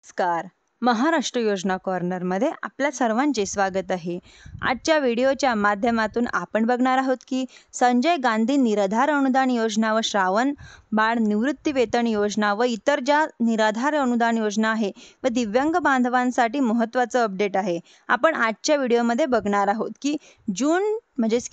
नमस्कार. महाराष्ट्र योजना कॉर्नरमध्ये आपल्या सर्वांचे स्वागत आहे. आजच्या व्हिडिओच्या माध्यमातून आपण बघणार आहोत की संजय गांधी निराधार अनुदान योजना व श्रावण बाळ निवृत्ती वेतन योजना व इतर ज्या निराधार अनुदान योजना आहे व दिव्यांग बांधवांसाठी महत्त्वाचं अपडेट आहे. आपण आजच्या व्हिडिओमध्ये बघणार आहोत की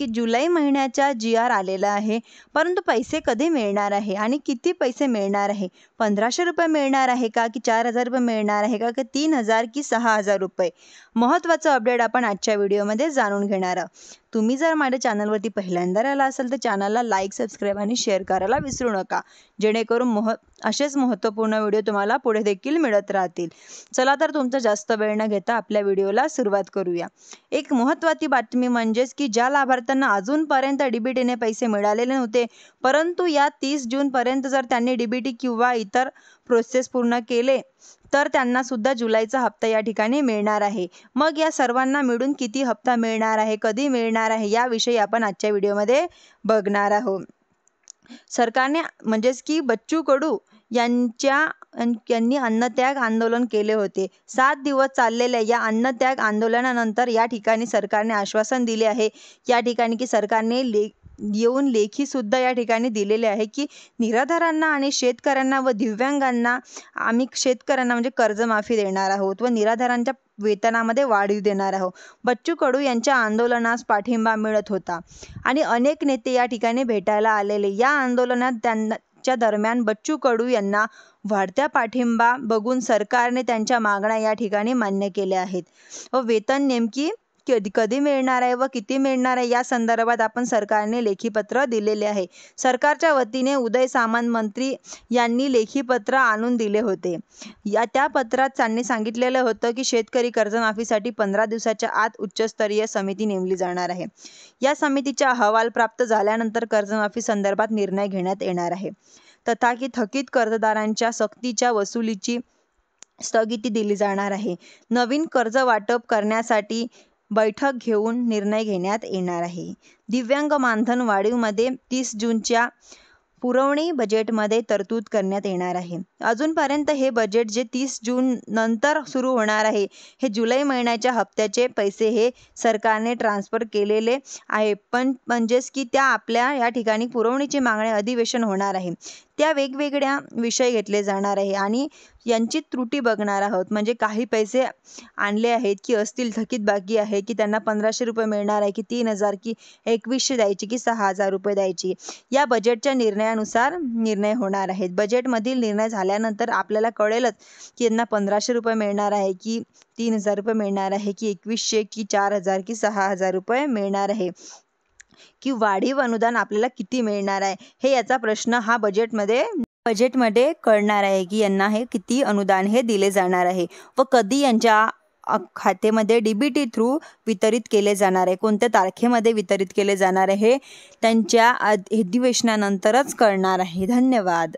जुलै महिन्याचा GR आलेला आहे, परंतु पैसे कधी मिळणार आहे आणि किती पैसे मिळणार आहे. 1500 रुपये मिळणार आहे का की 4000 रुपये मिळणार आहे का की 3000 की 6000 रुपये. महत्त्वाचं अपडेट आपण आजच्या व्हिडिओमध्ये जाणून घेणार आहोत. तुम्ही जर माझ्या चॅनलवरती पहिल्यांदा आला असाल तर चॅनलला लाईक, सबस्क्राईब आणि शेअर करायला विसरू नका, जेणेकरून असेच महत्त्वपूर्ण व्हिडिओ तुम्हाला पुढे देखील मिळत राहतील. चला तर तुमचा जास्त वेळ न घेता आपल्या व्हिडिओला सुरुवात करूया. एक महत्त्वाची बातमी म्हणजेच की ज्या लाभार्थ्यांना अजूनपर्यंत DBTने पैसे मिळालेले नव्हते, परंतु या 30 जूनपर्यंत जर त्यांनी DBT किंवा इतर प्रोसेस पूर्ण केले तर त्यांना सुद्धा जुलैचा हप्ता या ठिकाणी मिळणार आहे. मग या सर्वांना मिळून किती हप्ता मिळणार आहे, कधी मिळणार आहे, याविषयी आपण आजच्या व्हिडिओमध्ये बघणार आहोत. सरकारने म्हणजेच की बच्चू कडू यांनी अन्नत्याग आंदोलन केले होते. 7 दिवस चाललेल्या या अन्नत्याग आंदोलनानंतर या ठिकाणी सरकारने आश्वासन दिले आहे. या ठिकाणी की सरकारने येऊन लेखी सुद्धा या ठिकाणी दिलेले आहे की निराधारांना आणि शेतकऱ्यांना व दिव्यांगांना आम्ही शेतकऱ्यांना म्हणजे कर्जमाफी देणार आहोत व निराधारांच्या वेतनामध्ये वाढीव देणार आहोत. बच्चू कडू यांच्या आंदोलनास पाठिंबा मिळत होता आणि अनेक नेते या ठिकाणी भेटायला आलेले. या आंदोलनात त्यांच्या दरम्यान बच्चू कडू यांना वाढत्या पाठिंबा बघून सरकारने त्यांच्या मागण्या या ठिकाणी मान्य केल्या आहेत व वेतन नेमकी कधी मिळणार आहे व किती मिळणार आहे या संदर्भात आपण सरकारने लेखीपत्र दिलेले आहे. सरकारच्या वतीने उदय सामंत मंत्री यांनी लेखीपत्र आणून दिले होते. त्या पत्रात त्यांनी सांगितलेलं होतं की शेतकरी कर्जमाफीसाठी 15 दिवसाच्या आत उच्चस्तरीय समिती नेमली जाणार आहे. या समितीचा अहवाल प्राप्त झाल्यानंतर कर्जमाफी संदर्भात निर्णय घेण्यात येणार आहे. तथाकथित थकीत कर्जदारांच्या सक्तीच्या वसुलीची स्थगिती दिली जाणार आहे. नवीन कर्ज वाटप करण्यासाठी बैठक घेऊन निर्णय घेण्यात येणार आहे. दिव्यांग मानधन वाढीवमध्ये 30 जूनच्या पुरवणी बजेटमध्ये तरतूद करण्यात येणार आहे. अजूनपर्यंत हे बजेट जे 30 जून नंतर सुरू होणार आहे, हे जुलै महिन्याच्या हप्त्याचे पैसे हे सरकारने ट्रान्सफर केलेले आहे. पण म्हणजेच की त्या आपल्या या ठिकाणी पुरवणीची मागणी अधिवेशन होणार आहे, त्या वेगवेगळ्या विषय घेतले जाणार आहे आणि यांची त्रुटी बघणार आहोत. म्हणजे काही पैसे आणले आहेत की असतील थकीत बाकी आहे की त्यांना 1500 रुपये मिळणार आहे की 3000 की 2100 द्यायची की 6000 रुपये द्यायची, या बजेटच्या निर्णयानुसार निर्णय होणार आहेत. बजेटमधील निर्णय झाल्यानंतर आपल्याला कळेलच की यांना 1500 रुपये मिळणार आहे की 3000 रुपये मिळणार आहे की 2100 की 4000 की 6000 रुपये मिळणार आहे की वाढीव अनुदान आपल्याला किती मिळणार आहे, हे याचा प्रश्न हा बजेटमध्ये कळणार आहे की यांना हे किती अनुदान हे दिले जाणार आहे व कधी यांच्या खात्यामध्ये DBT थ्रू वितरित केले जाणार आहे, कोणत्या तारखेमध्ये वितरित केले जाणार आहे, हे त्यांच्या अधिवेशनानंतरच कळणार आहे. धन्यवाद.